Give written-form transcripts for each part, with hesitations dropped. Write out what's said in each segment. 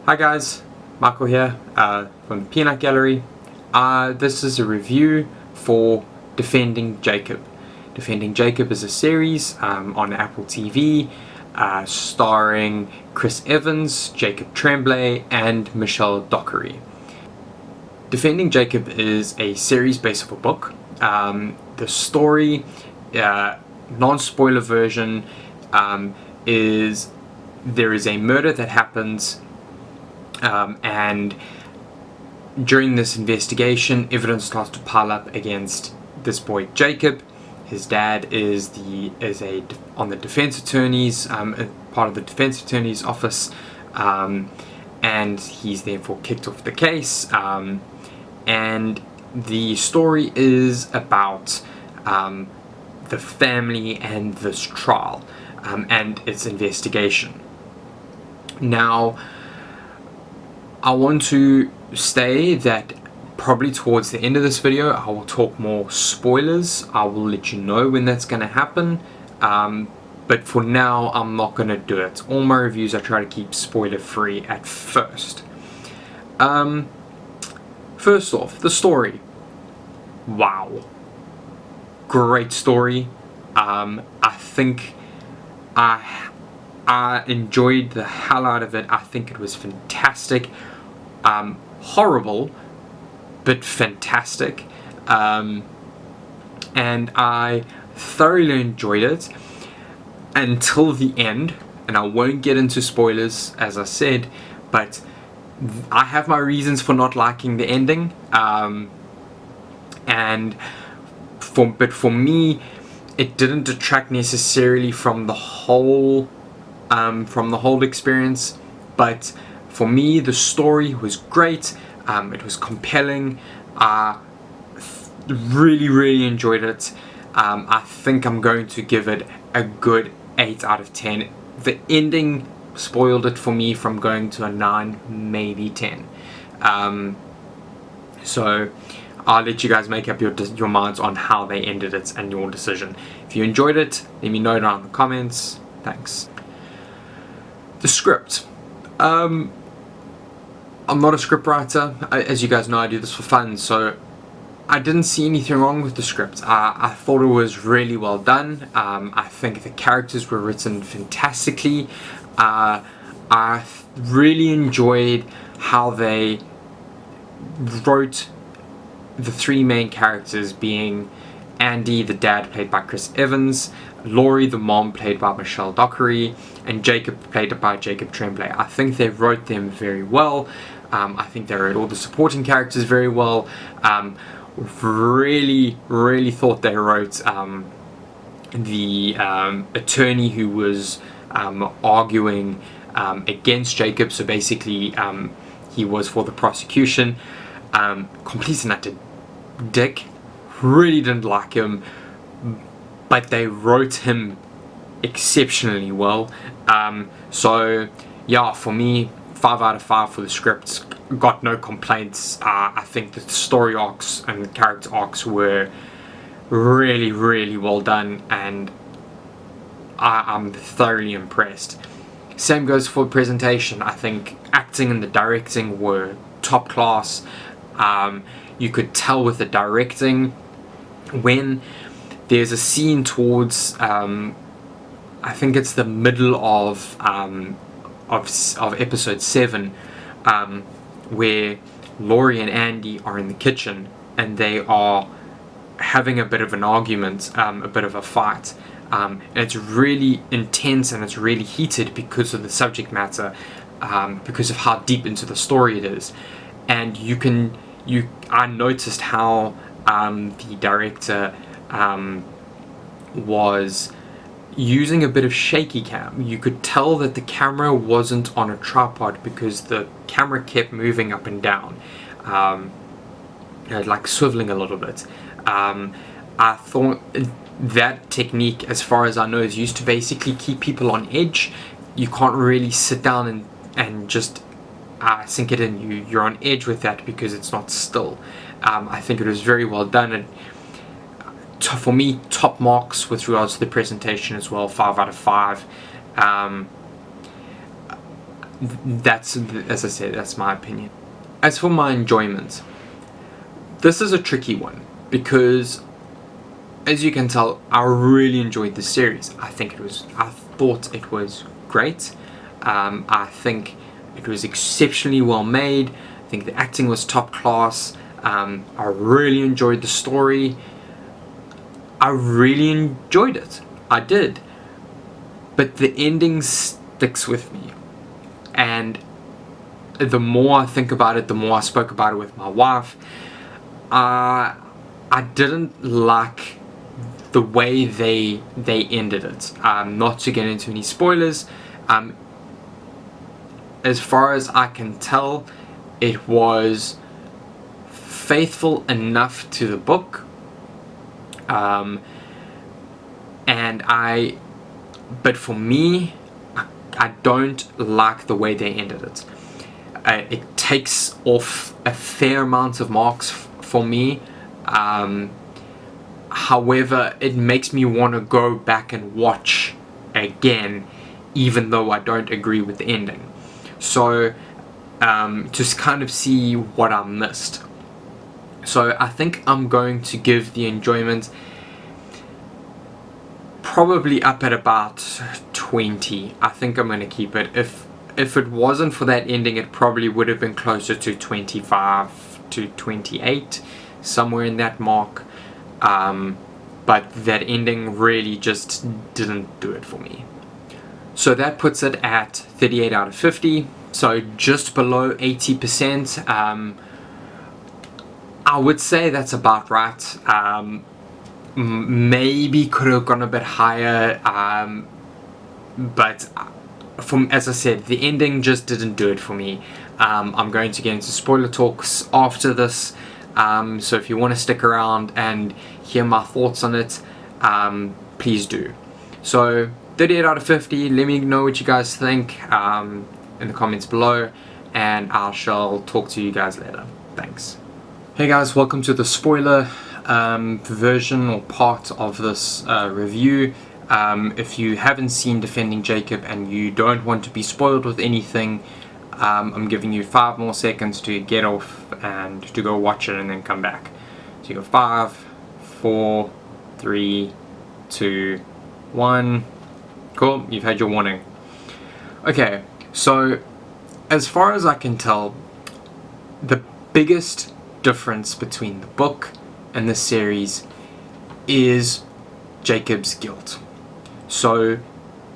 Hi guys, Michael here from the Peanut Gallery. This is a review for Defending Jacob. Defending Jacob is a series on Apple TV starring Chris Evans, Jacob Tremblay and Michelle Dockery. Defending Jacob is a series based off a book. The story, non-spoiler version, is there is a murder that happens and during this investigation evidence starts to pile up against this boy Jacob. His dad is on the defense attorney's part of the defense attorney's office, and he's therefore kicked off the case, and the story is about the family and this trial and its investigation. Now, I want to say that probably towards the end of this video I will talk more spoilers. I will let you know when that's going to happen, but for now I'm not going to do it. All my reviews I try to keep spoiler free at first. First off, the story. Wow, great story. I think I enjoyed the hell out of it. I think it was fantastic. Horrible, but fantastic. And I thoroughly enjoyed it until the end. And I won't get into spoilers, as I said, but I have my reasons for not liking the ending. But for me, it didn't detract necessarily from the whole experience, but for me the story was great. It was compelling. I really enjoyed it. I think I'm going to give it a good 8 out of 10. The ending spoiled it for me from going to a 9, maybe 10. So I'll let you guys make up your minds on how they ended it and your decision. If you enjoyed it, let me know down in the comments. Thanks. The script. I'm not a script writer. As you guys know, I do this for fun, so I didn't see anything wrong with the script. I thought it was really well done. I think the characters were written fantastically. I really enjoyed how they wrote the three main characters, being Andy, the dad, played by Chris Evans, Laurie, the mom, played by Michelle Dockery, and Jacob, played by Jacob Tremblay. I think they wrote them very well. I think they wrote all the supporting characters very well. Really thought they wrote the attorney who was arguing against Jacob, so basically he was for the prosecution. Complete and utter dick. Really didn't like him, but they wrote him exceptionally well. So yeah, for me, 5 out of 5 for the script. Got no complaints. I think the story arcs and the character arcs were really well done, and I'm thoroughly impressed. Same goes for the presentation. I think acting and the directing were top class. You could tell with the directing when there's a scene towards I think it's the middle of episode 7, where Laurie and Andy are in the kitchen and they are having a bit of an argument, a bit of a fight, and it's really intense and it's really heated because of the subject matter, because of how deep into the story it is. And I noticed how the director was using a bit of shaky cam. You could tell that the camera wasn't on a tripod because the camera kept moving up and down, like swiveling a little bit. I thought that technique, as far as I know, is used to basically keep people on edge. You can't really sit down and just sink it in. You're on edge with that because it's not still. I think it was very well done, and for me, top marks with regards to the presentation as well. 5 out of 5. that's, as I said, that's my opinion. As for my enjoyment, this is a tricky one because, as you can tell, I really enjoyed the series. I thought it was great. I think it was exceptionally well made. I think the acting was top class. I really enjoyed the story. I really enjoyed it. I did. But the ending sticks with me. And the more I think about it, the more I spoke about it with my wife, I didn't like the way they ended it. Not to get into any spoilers, as far as I can tell, it was faithful enough to the book, but for me, I don't like the way they ended it. It takes off a fair amount of marks for me. However, it makes me want to go back and watch again, even though I don't agree with the ending. So, just kind of see what I missed. So I think I'm going to give the enjoyment probably up at about 20. I think I'm going to keep it. If it wasn't for that ending, it probably would have been closer to 25 to 28, somewhere in that mark. But that ending really just didn't do it for me. So that puts it at 38 out of 50, so just below 80%. I would say that's about right. Maybe could have gone a bit higher, but as I said, the ending just didn't do it for me. I'm going to get into spoiler talks after this, so if you want to stick around and hear my thoughts on it, please do. So 38 out of 50, let me know what you guys think in the comments below, and I shall talk to you guys later. Thanks. Hey guys, welcome to the spoiler version or part of this review. If you haven't seen Defending Jacob and you don't want to be spoiled with anything, I'm giving you 5 more seconds to get off and to go watch it and then come back. So you go 5, 4, 3, 2, 1. Cool, you've had your warning. Okay, so as far as I can tell, the biggest difference between the book and the series is Jacob's guilt. So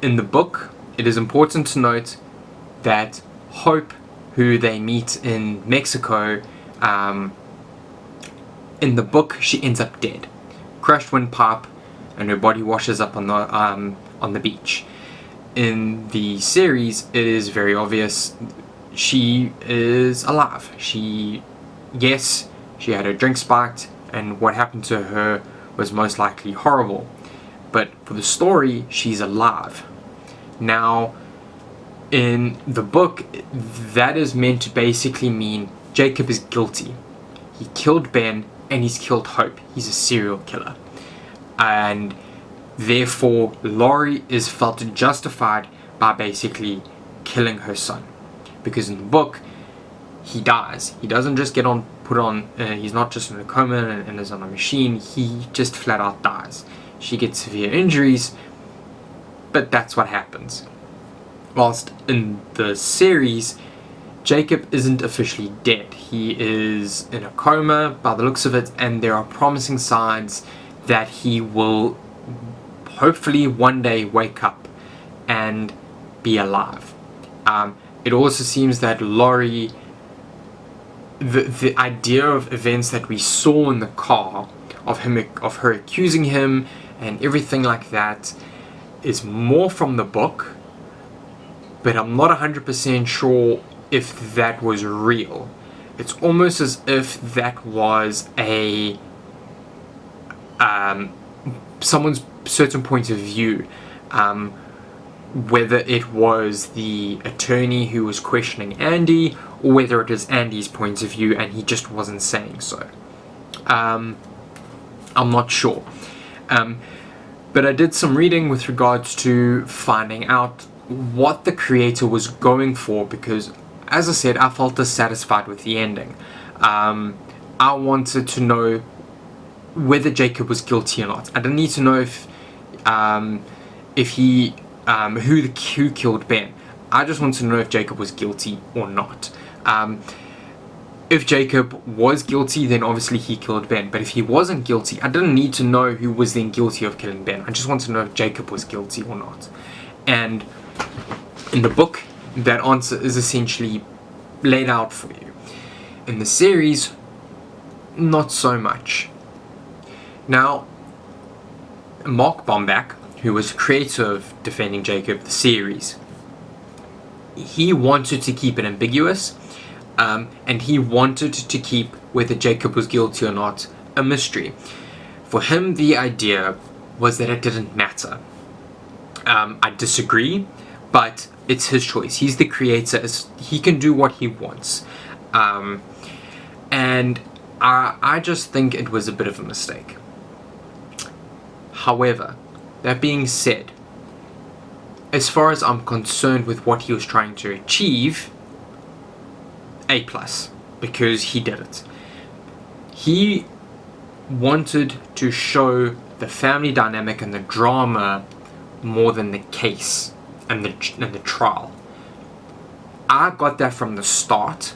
in the book, it is important to note that Hope, who they meet in Mexico, in the book she ends up dead, crushed windpipe, and her body washes up on the beach. In the series, it is very obvious she is alive. Yes, she had her drink spiked, and what happened to her was most likely horrible. But for the story, she's alive. Now, in the book, that is meant to basically mean Jacob is guilty. He killed Ben, and he's killed Hope. He's a serial killer. And therefore, Laurie is felt justified by basically killing her son. Because in the book, he dies. He doesn't just get put on, he's not just in a coma and is on a machine. He just flat out dies. She gets severe injuries, but that's what happens. Whilst in the series, Jacob isn't officially dead. He is in a coma by the looks of it, and there are promising signs that he will hopefully one day wake up and be alive. It also seems that Laurie, the idea of events that we saw in the car, of her accusing him and everything like that, is more from the book, but I'm not 100% sure if that was real. It's almost as if that was a someone's certain point of view, whether it was the attorney who was questioning Andy, or whether it is Andy's point of view and he just wasn't saying so. I'm not sure. But I did some reading with regards to finding out what the creator was going for, because as I said, I felt dissatisfied with the ending. I wanted to know whether Jacob was guilty or not. I didn't need to know if he who killed Ben. I just wanted to know if Jacob was guilty or not. If Jacob was guilty, then obviously he killed Ben. But if he wasn't guilty, I didn't need to know who was then guilty of killing Ben. I just wanted to know if Jacob was guilty or not. And in the book, that answer is essentially laid out for you. In the series, not so much. Now, Mark Bombach, who was creator of Defending Jacob, the series, he wanted to keep it ambiguous, and he wanted to keep whether Jacob was guilty or not a mystery. For him, the idea was that it didn't matter. I disagree, but it's his choice. He's the creator. He can do what he wants. And I just think it was a bit of a mistake. However, that being said, as far as I'm concerned with what he was trying to achieve, A+, because he did it. He wanted to show the family dynamic and the drama more than the case and the trial. I got that from the start,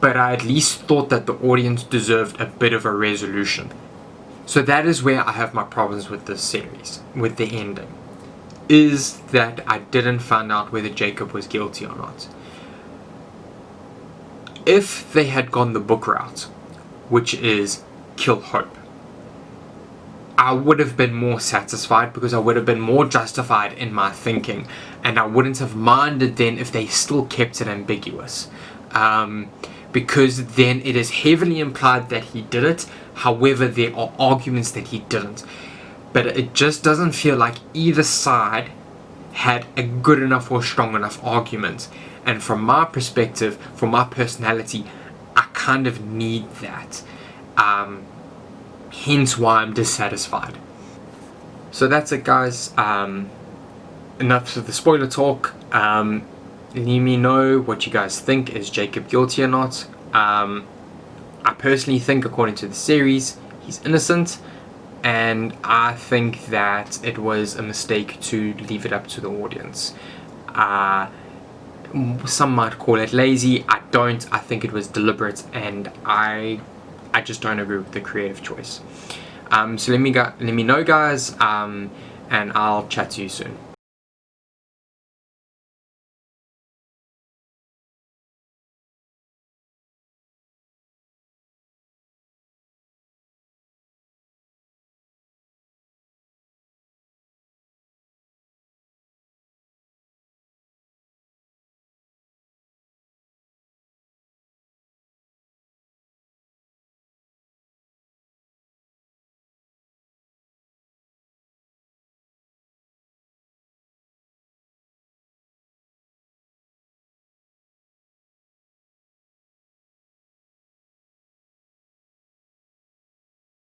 but I at least thought that the audience deserved a bit of a resolution. So that is where I have my problems with this series, with the ending, is that I didn't find out whether Jacob was guilty or not. If they had gone the book route, which is kill Hope, I would have been more satisfied, because I would have been more justified in my thinking, and I wouldn't have minded then if they still kept it ambiguous. Because then it is heavily implied that he did it, however there are arguments that he didn't. But it just doesn't feel like either side had a good enough or strong enough argument. And from my perspective, from my personality, I kind of need that. Hence why I'm dissatisfied. So that's it, guys. Enough of the spoiler talk. Let me know what you guys think. Is Jacob guilty or not? I personally think, according to the series, he's innocent, and I think that it was a mistake to leave it up to the audience. Some might call it lazy. I don't. I think it was deliberate, and I just don't agree with the creative choice. So let me know, guys, and I'll chat to you soon.